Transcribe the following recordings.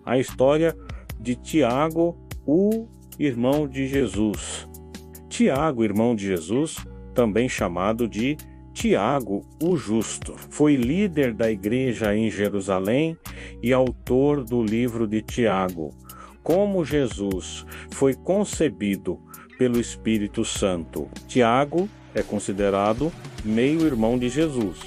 a história de Tiago, o irmão de Jesus. Tiago, irmão de Jesus, também chamado de Tiago o Justo, foi líder da igreja em Jerusalém e autor do livro de Tiago. Como Jesus foi concebido pelo Espírito Santo, Tiago é considerado meio-irmão de Jesus.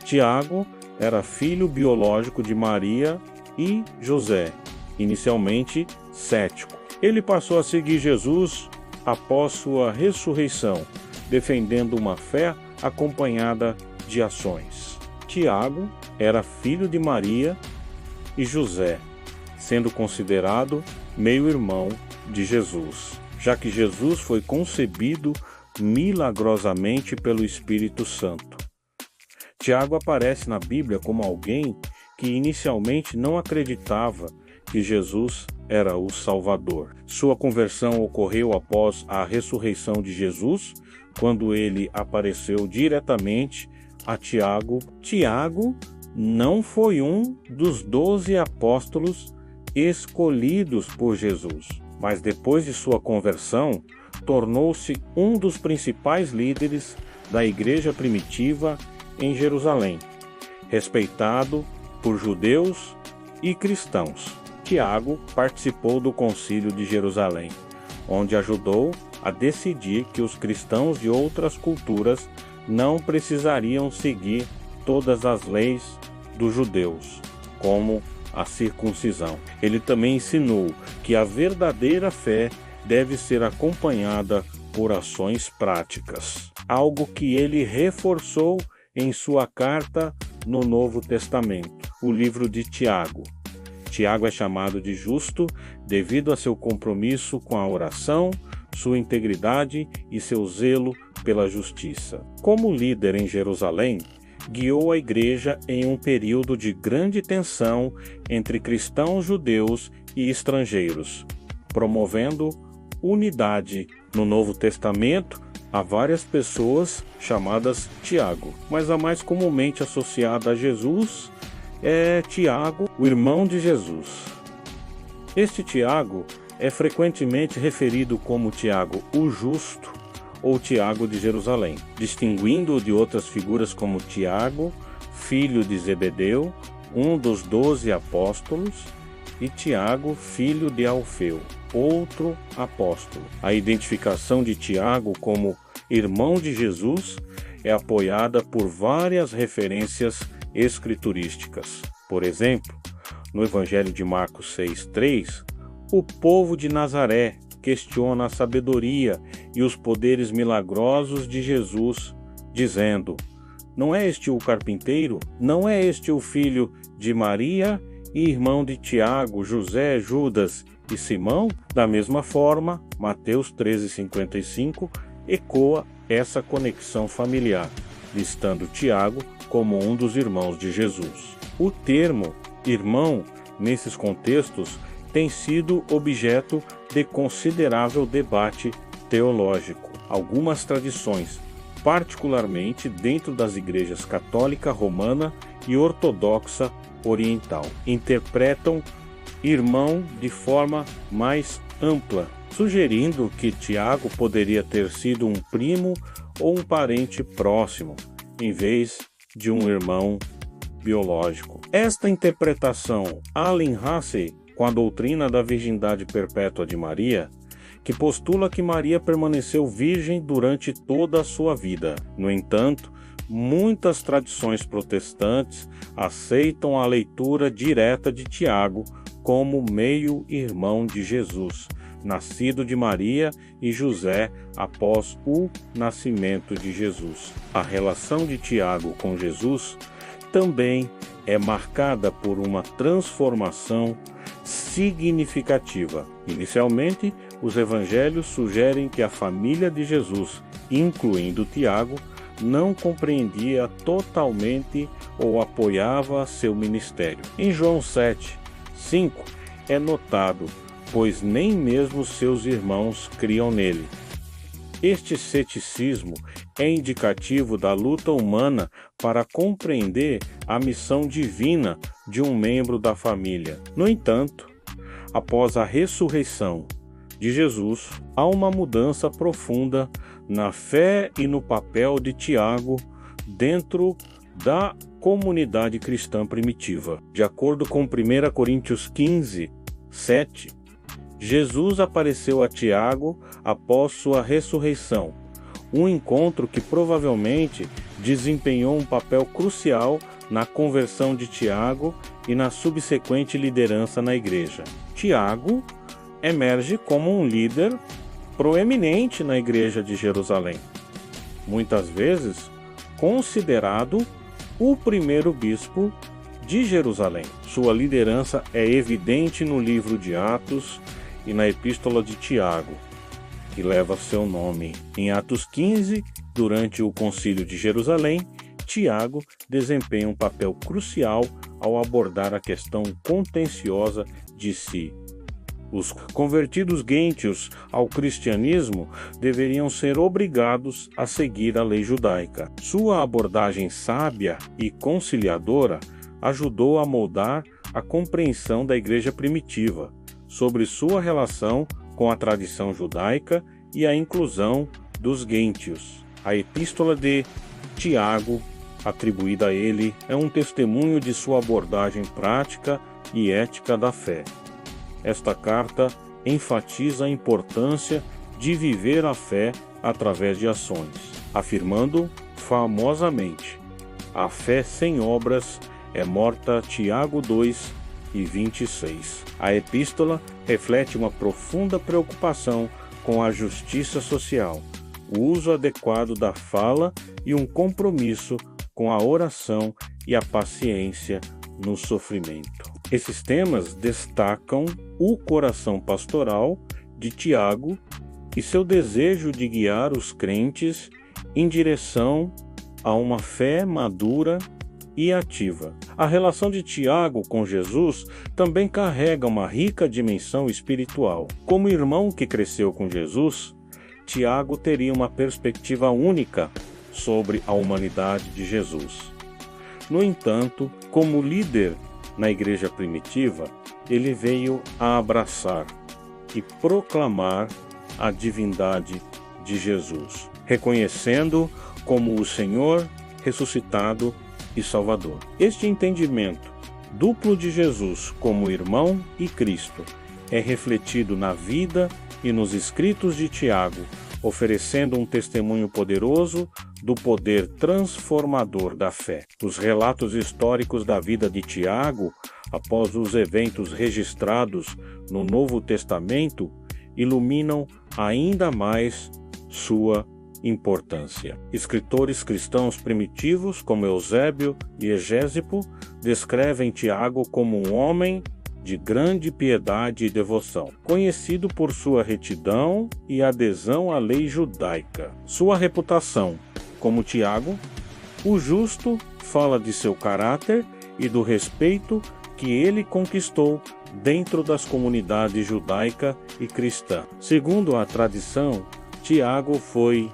Tiago era filho biológico de Maria e José, inicialmente cético. Ele passou a seguir Jesus após sua ressurreição, defendendo uma fé acompanhada de ações. Tiago era filho de Maria e José, sendo considerado meio-irmão de Jesus, já que Jesus foi concebido milagrosamente pelo Espírito Santo. Tiago aparece na Bíblia como alguém que inicialmente não acreditava que Jesus era o Salvador. Sua conversão ocorreu após a ressurreição de Jesus, quando ele apareceu diretamente a Tiago. Tiago não foi um dos 12 apóstolos escolhidos por Jesus, mas depois de sua conversão, tornou-se um dos principais líderes da igreja primitiva em Jerusalém, respeitado por judeus e cristãos. Tiago participou do Concílio de Jerusalém, onde ajudou a decidir que os cristãos de outras culturas não precisariam seguir todas as leis dos judeus, como a circuncisão. Ele também ensinou que a verdadeira fé deve ser acompanhada por ações práticas, algo que ele reforçou em sua carta no Novo Testamento, o livro de Tiago. Tiago é chamado de justo devido a seu compromisso com a oração, sua integridade e seu zelo pela justiça. Como líder em Jerusalém, guiou a igreja em um período de grande tensão entre cristãos judeus e estrangeiros, promovendo unidade. No Novo Testamento, há várias pessoas chamadas Tiago, mas a mais comumente associada a Jesus é Tiago, o irmão de Jesus. Este Tiago é frequentemente referido como Tiago o Justo ou Tiago de Jerusalém, distinguindo-o de outras figuras como Tiago, filho de Zebedeu, um dos 12 apóstolos, e Tiago, filho de Alfeu, outro apóstolo. A identificação de Tiago como irmão de Jesus é apoiada por várias referências escriturísticas. Por exemplo, no Evangelho de Marcos 6:3, o povo de Nazaré questiona a sabedoria e os poderes milagrosos de Jesus, dizendo: não é este o carpinteiro? Não é este o filho de Maria e irmão de Tiago, José, Judas e Simão? Da mesma forma, Mateus 13:55 ecoa essa conexão familiar, listando Tiago como um dos irmãos de Jesus. O termo irmão, nesses contextos, tem sido objeto de considerável debate teológico. Algumas tradições, particularmente dentro das igrejas católica romana e ortodoxa oriental, interpretam irmão de forma mais ampla, sugerindo que Tiago poderia ter sido um primo ou um parente próximo, em vez de um irmão biológico. Esta interpretação alinha-se com a doutrina da virgindade perpétua de Maria, que postula que Maria permaneceu virgem durante toda a sua vida. No entanto, muitas tradições protestantes aceitam a leitura direta de Tiago como meio-irmão de Jesus, nascido de Maria e José após o nascimento de Jesus. A relação de Tiago com Jesus também é marcada por uma transformação significativa. Inicialmente, os evangelhos sugerem que a família de Jesus, incluindo Tiago, não compreendia totalmente ou apoiava seu ministério. Em João 7:5 é notado: pois nem mesmo seus irmãos criam nele. Este ceticismo é indicativo da luta humana para compreender a missão divina de um membro da família. No entanto, após a ressurreição de Jesus, há uma mudança profunda na fé e no papel de Tiago dentro da comunidade cristã primitiva. De acordo com 1 Coríntios 15, 7, Jesus apareceu a Tiago após sua ressurreição, um encontro que provavelmente desempenhou um papel crucial na conversão de Tiago e na subsequente liderança na igreja. Tiago emerge como um líder proeminente na igreja de Jerusalém, muitas vezes considerado o primeiro bispo de Jerusalém. Sua liderança é evidente no livro de Atos e na epístola de Tiago, que leva seu nome. Em Atos 15, durante o Concílio de Jerusalém, Tiago desempenha um papel crucial ao abordar a questão contenciosa de si. Os convertidos gentios ao cristianismo deveriam ser obrigados a seguir a lei judaica. Sua abordagem sábia e conciliadora ajudou a moldar a compreensão da igreja primitiva sobre sua relação com a tradição judaica e a inclusão dos gentios. A epístola de Tiago, atribuída a ele, é um testemunho de sua abordagem prática e ética da fé. Esta carta enfatiza a importância de viver a fé através de ações, afirmando famosamente: a fé sem obras é morta. Tiago 2 e 26. A epístola reflete uma profunda preocupação com a justiça social, o uso adequado da fala e um compromisso com a oração e a paciência no sofrimento. Esses temas destacam o coração pastoral de Tiago e seu desejo de guiar os crentes em direção a uma fé madura e ativa. A relação de Tiago com Jesus também carrega uma rica dimensão espiritual. Como irmão que cresceu com Jesus, Tiago teria uma perspectiva única sobre a humanidade de Jesus. No entanto, como líder na igreja primitiva, ele veio a abraçar e proclamar a divindade de Jesus, reconhecendo como o Senhor ressuscitado e Salvador. Este entendimento duplo de Jesus como irmão e Cristo é refletido na vida e nos escritos de Tiago, oferecendo um testemunho poderoso do poder transformador da fé. Os relatos históricos da vida de Tiago, após os eventos registrados no Novo Testamento, iluminam ainda mais sua importância. Escritores cristãos primitivos, como Eusébio e Egésipo, descrevem Tiago como um homem de grande piedade e devoção, conhecido por sua retidão e adesão à lei judaica. Sua reputação como Tiago, o justo, fala de seu caráter e do respeito que ele conquistou dentro das comunidades judaica e cristã. Segundo a tradição, Tiago foi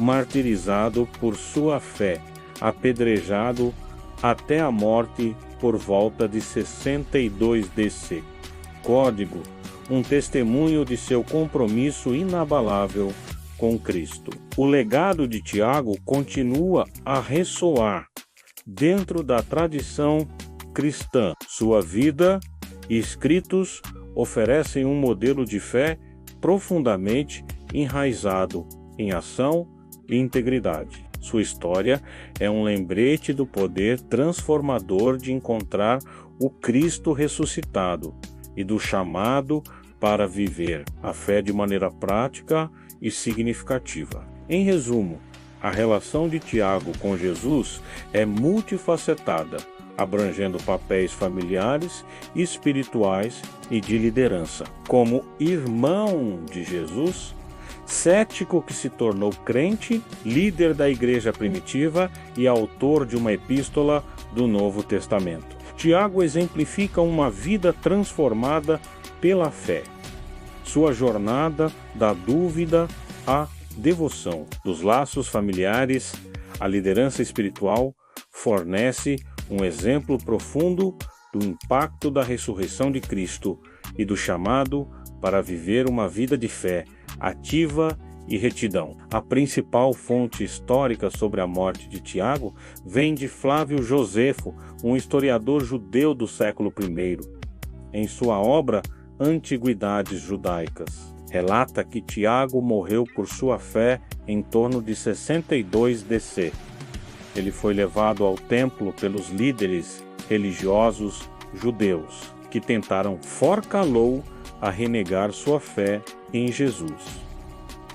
martirizado por sua fé, apedrejado até a morte por volta de 62 DC. Código, um testemunho de seu compromisso inabalável com Cristo. O legado de Tiago continua a ressoar dentro da tradição cristã. Sua vida e escritos oferecem um modelo de fé profundamente enraizado em ação e integridade. Sua história é um lembrete do poder transformador de encontrar o Cristo ressuscitado e do chamado para viver a fé de maneira prática e significativa. Em resumo, a relação de Tiago com Jesus é multifacetada, abrangendo papéis familiares, espirituais e de liderança. Como irmão de Jesus, cético que se tornou crente, líder da igreja primitiva e autor de uma epístola do Novo Testamento. Tiago exemplifica uma vida transformada pela fé. Sua jornada da dúvida à devoção. Dos laços familiares, a liderança espiritual fornece um exemplo profundo do impacto da ressurreição de Cristo e do chamado para viver uma vida de fé ativa e retidão. A principal fonte histórica sobre a morte de Tiago vem de Flávio Josefo, um historiador judeu do século I. Em sua obra Antiguidades Judaicas, relata que Tiago morreu por sua fé em torno de 62 DC. Ele foi levado ao templo pelos líderes religiosos judeus, que tentaram forcá-lo a renegar sua fé em Jesus.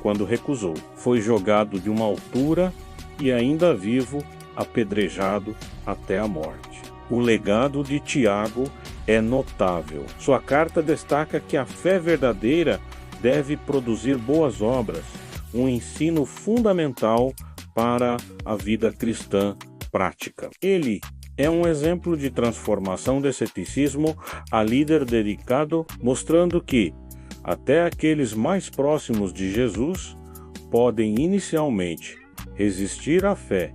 Quando recusou, foi jogado de uma altura e, ainda vivo, apedrejado até a morte. O legado de Tiago é notável. Sua carta destaca que a fé verdadeira deve produzir boas obras, um ensino fundamental para a vida cristã prática. Ele é um exemplo de transformação de ceticismo a líder dedicado, mostrando que até aqueles mais próximos de Jesus podem inicialmente resistir à fé,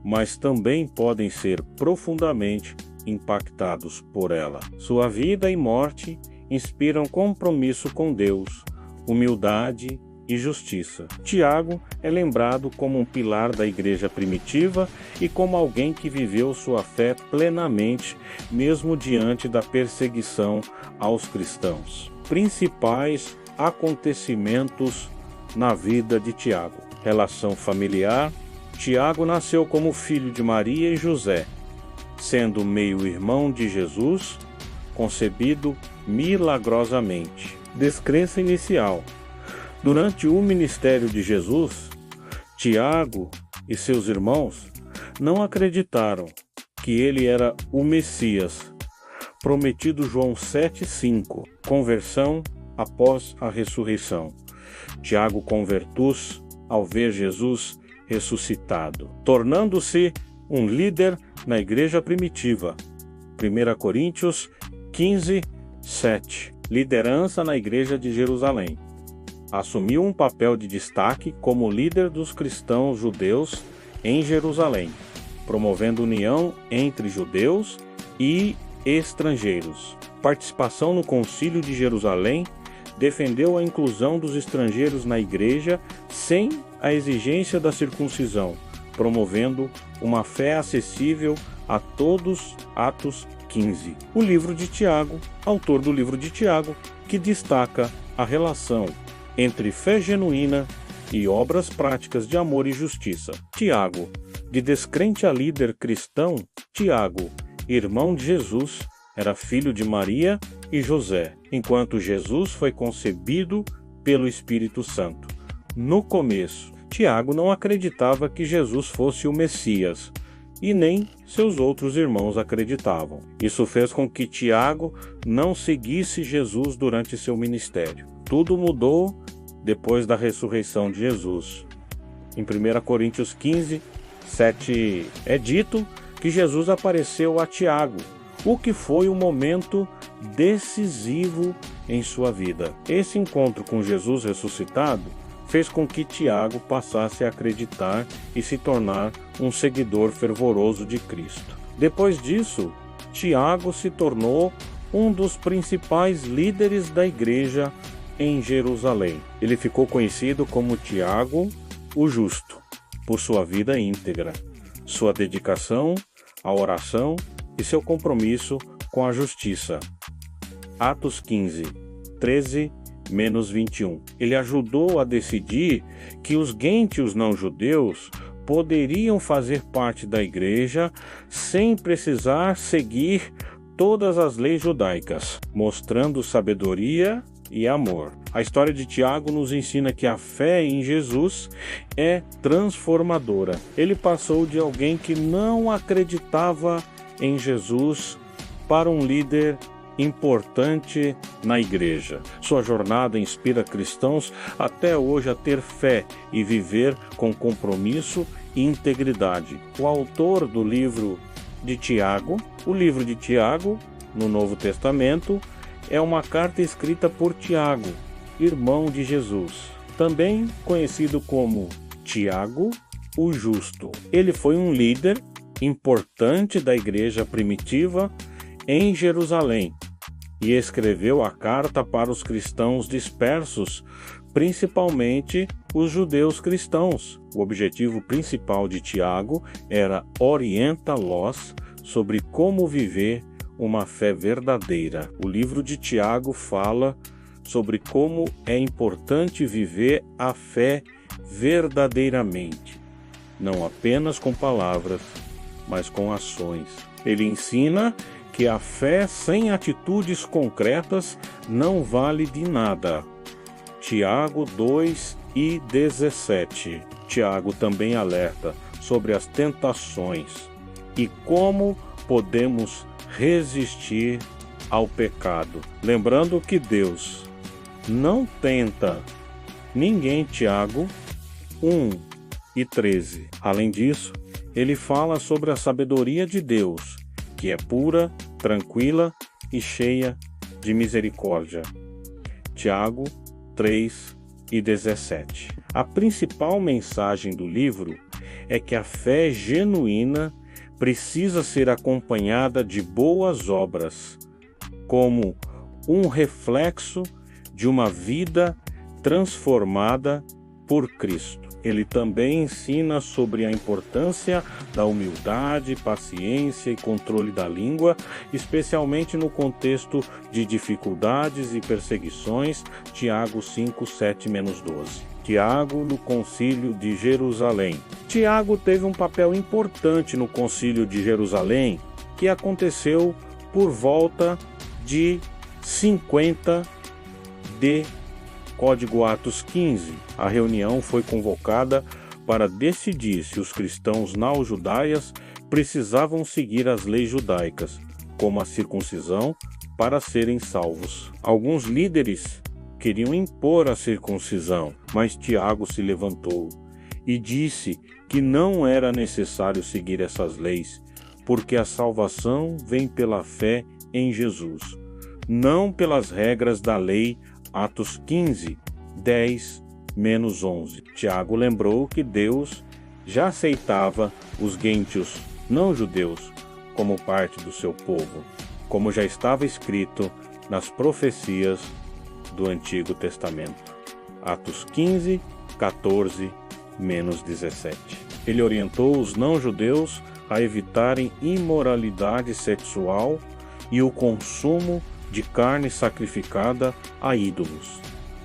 mas também podem ser profundamente impactados por ela. Sua vida e morte inspiram compromisso com Deus, humildade e justiça. Tiago é lembrado como um pilar da igreja primitiva e como alguém que viveu sua fé plenamente, mesmo diante da perseguição aos cristãos. Principais acontecimentos na vida de Tiago. Relação familiar. Tiago nasceu como filho de Maria e José, sendo meio-irmão de Jesus, concebido milagrosamente. Descrença inicial. Durante o ministério de Jesus, Tiago e seus irmãos não acreditaram que ele era o Messias, prometido João 7,5. Conversão após a ressurreição. Tiago convertus ao ver Jesus ressuscitado, tornando-se um líder na igreja primitiva. 1 Coríntios 15:7. Liderança na igreja de Jerusalém. Assumiu um papel de destaque como líder dos cristãos judeus em Jerusalém, promovendo união entre judeus e estrangeiros. Participação no Concílio de Jerusalém, defendeu a inclusão dos estrangeiros na igreja sem a exigência da circuncisão, promovendo uma fé acessível a todos. Atos 15. O livro de Tiago, autor do livro de Tiago, que destaca a relação entre fé genuína e obras práticas de amor e justiça. Tiago, de descrente a líder cristão, Tiago, irmão de Jesus, era filho de Maria e José, enquanto Jesus foi concebido pelo Espírito Santo. No começo, Tiago não acreditava que Jesus fosse o Messias, e nem seus outros irmãos acreditavam. Isso fez com que Tiago não seguisse Jesus durante seu ministério. Tudo mudou depois da ressurreição de Jesus. Em 1 Coríntios 15:7 é dito que Jesus apareceu a Tiago, o que foi um momento decisivo em sua vida. Esse encontro com Jesus ressuscitado fez com que Tiago passasse a acreditar e se tornar um seguidor fervoroso de Cristo. Depois disso, Tiago se tornou um dos principais líderes da igreja em Jerusalém. Ele ficou conhecido como Tiago, o Justo, por sua vida íntegra, sua dedicação à oração e seu compromisso com a justiça. Atos 15:13-21. Ele ajudou a decidir que os gentios não judeus poderiam fazer parte da igreja sem precisar seguir todas as leis judaicas, mostrando sabedoria e amor. A história de Tiago nos ensina que a fé em Jesus é transformadora. Ele passou de alguém que não acreditava em Jesus para um líder importante na igreja. Sua jornada inspira cristãos até hoje a ter fé e viver com compromisso e integridade. O autor do livro de Tiago, o livro de Tiago, no Novo Testamento, é uma carta escrita por Tiago, irmão de Jesus. também conhecido como Tiago, o Justo. Ele foi um líder importante da igreja primitiva em Jerusalém e escreveu a carta para os cristãos dispersos, principalmente os judeus cristãos. O objetivo principal de Tiago era orientá-los sobre como viver uma fé verdadeira. O livro de Tiago fala sobre como é importante viver a fé verdadeiramente, não apenas com palavras, mas com ações. Ele ensina que a fé sem atitudes concretas não vale de nada. Tiago 2:17. Tiago também alerta sobre as tentações e como podemos resistir ao pecado. Lembrando que Deus não tenta ninguém. Tiago 1:13. Além disso, ele fala sobre a sabedoria de Deus, que é pura, tranquila e cheia de misericórdia. Tiago 3:17. A principal mensagem do livro é que a fé genuína precisa ser acompanhada de boas obras, como um reflexo de uma vida transformada por Cristo. Ele também ensina sobre a importância da humildade, paciência e controle da língua, especialmente no contexto de dificuldades e perseguições. Tiago 5:7-12. Tiago no Concílio de Jerusalém. Tiago teve um papel importante no Concílio de Jerusalém, que aconteceu por volta de 50 de Código Atos 15. A reunião foi convocada para decidir se os cristãos neo-judaias precisavam seguir as leis judaicas, como a circuncisão, para serem salvos. Alguns líderes queriam impor a circuncisão, mas Tiago se levantou e disse que não era necessário seguir essas leis, porque a salvação vem pela fé em Jesus, não pelas regras da lei. Atos 15:10-11. Tiago lembrou que Deus já aceitava os gentios não judeus como parte do seu povo, como já estava escrito nas profecias do Antigo Testamento. Atos 15:14-17. Ele orientou os não-judeus a evitarem imoralidade sexual e o consumo de carne sacrificada a ídolos,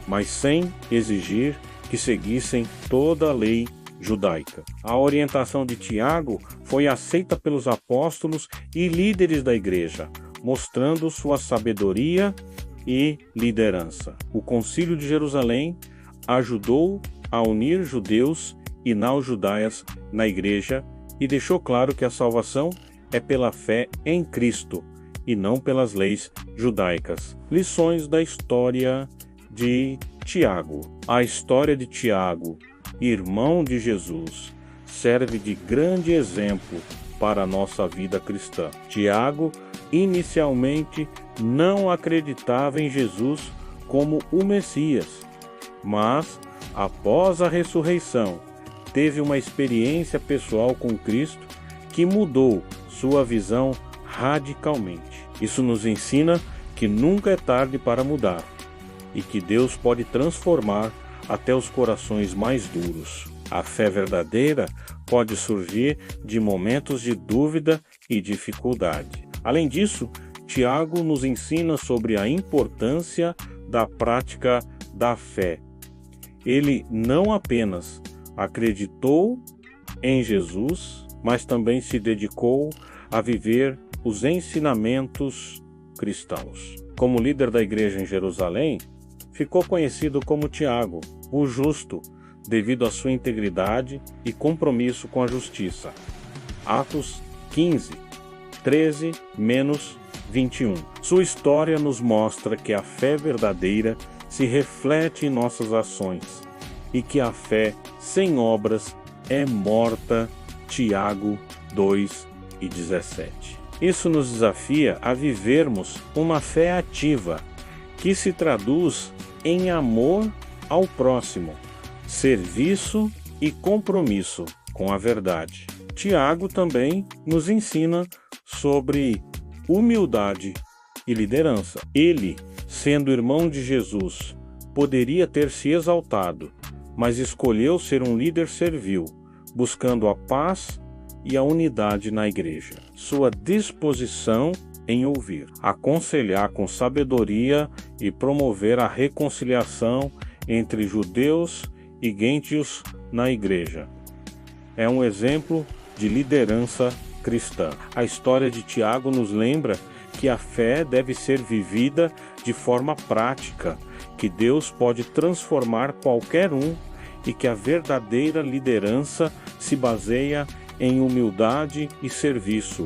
mas sem exigir que seguissem toda a lei judaica. A orientação de Tiago foi aceita pelos apóstolos e líderes da igreja, mostrando sua sabedoria e liderança. O Concílio de Jerusalém ajudou a unir judeus e não-judaias na igreja e deixou claro que a salvação é pela fé em Cristo e não pelas leis judaicas. Lições da história de Tiago. A história de Tiago, irmão de Jesus, serve de grande exemplo para a nossa vida cristã. Tiago inicialmente não acreditava em Jesus como o Messias, mas após a ressurreição, teve uma experiência pessoal com Cristo que mudou sua visão radicalmente. Isso nos ensina que nunca é tarde para mudar e que Deus pode transformar até os corações mais duros. A fé verdadeira pode surgir de momentos de dúvida e dificuldade. Além disso, Tiago nos ensina sobre a importância da prática da fé. Ele não apenas acreditou em Jesus, mas também se dedicou a viver os ensinamentos cristãos. Como líder da igreja em Jerusalém, ficou conhecido como Tiago, o Justo, devido à sua integridade e compromisso com a justiça. Atos 15:13-21. Sua história nos mostra que a fé verdadeira se reflete em nossas ações e que a fé sem obras é morta. Tiago 2:17. Isso nos desafia a vivermos uma fé ativa, que se traduz em amor ao próximo, serviço e compromisso com a verdade. Tiago também nos ensina sobre humildade e liderança. Ele, sendo irmão de Jesus, poderia ter se exaltado, mas escolheu ser um líder servil, buscando a paz e a unidade na igreja. Sua disposição em ouvir, aconselhar com sabedoria e promover a reconciliação entre judeus e gentios na igreja. É um exemplo de liderança cristã. A história de Tiago nos lembra que a fé deve ser vivida de forma prática, que Deus pode transformar qualquer um e que a verdadeira liderança se baseia em humildade e serviço,